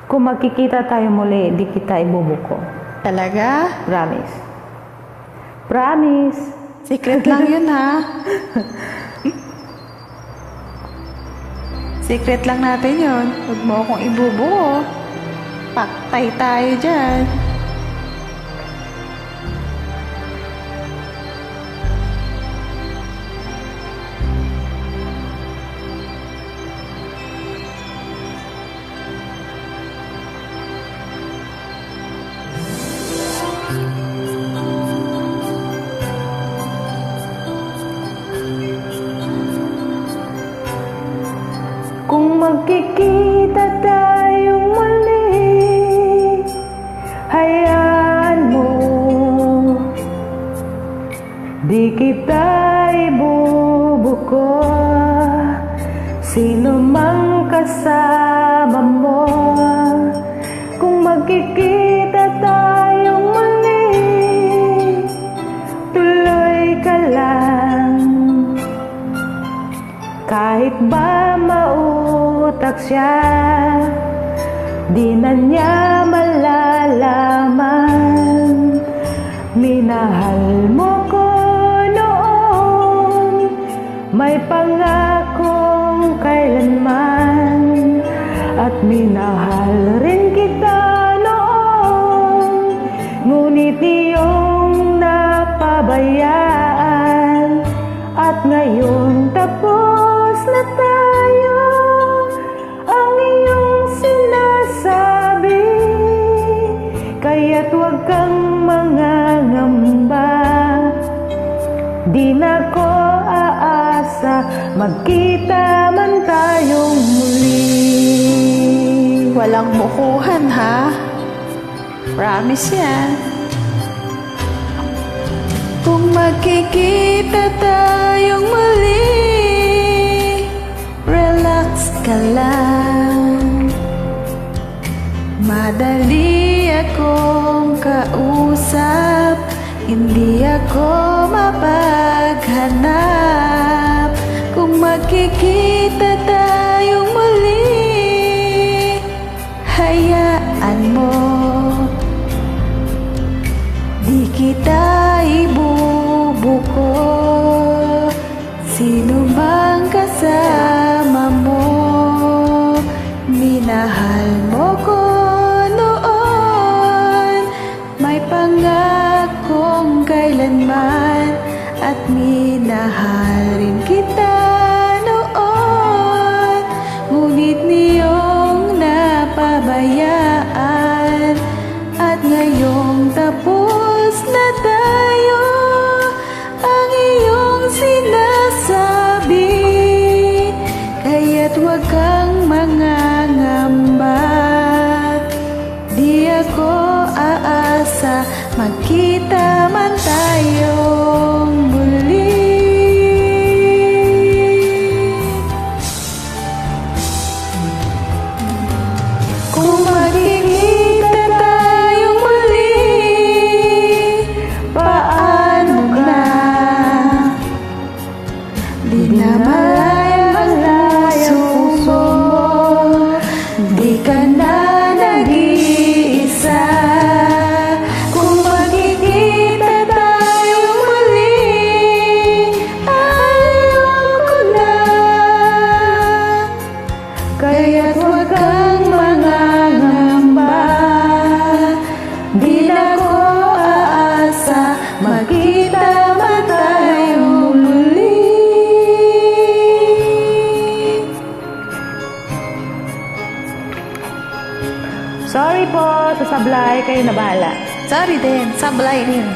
Kung magkikita tayo muli, di kita ibubuko. Talaga? Promise. Promise. Secret lang yun, ha? Secret lang natin yun. Huwag mo akong ibubuo. Paktay tayo dyan. Kung magkikita tayong muli, hayaan mo, di kita ibubuko. Sino mang kasama mo, kung magkikita tayong muli, tuloy ka lang. Kahit ba mautak siya, di na niya malalaman. Minahal mo ko noon, may pangakong kailanman. At minahal rin kita noon, ngunit iyong napabayaan. At ngayon tapos na tayo, ang iyong sinasabi, kaya't huwag kang mangangamba. Di na ko aasa, magkita man tayong muli. Walang bukuhan, ha? Promise yan. Kung magkikita tayong muli, relax ka lang. Madali akong kausap, hindi ako mapaghanap. Kung magkikita tayong muli, hayaan mo, di kita ibubuko. Sino mang kasama mo, minahal mo ko noon, may pangakong kailanman. At minahal rin kita noon, ngunit niyong napabayaan. At ngayong tapos na tayo, ang iyong sinasabi, kaya't huwag kang mangangamba. Di ako aasa, magkita man tayong muli. Kung magkikita tayong muli, paano na? Di na malaya puso mo, di ka na nag-iisa. Kung magkikita tayong muli, ayaw ko na. Kaya't huwag kang mangangamba, di na ko aasa, magkita man tayong muli. Sorry po, sasablay, kayo na bahala. Sorry din, sablay din.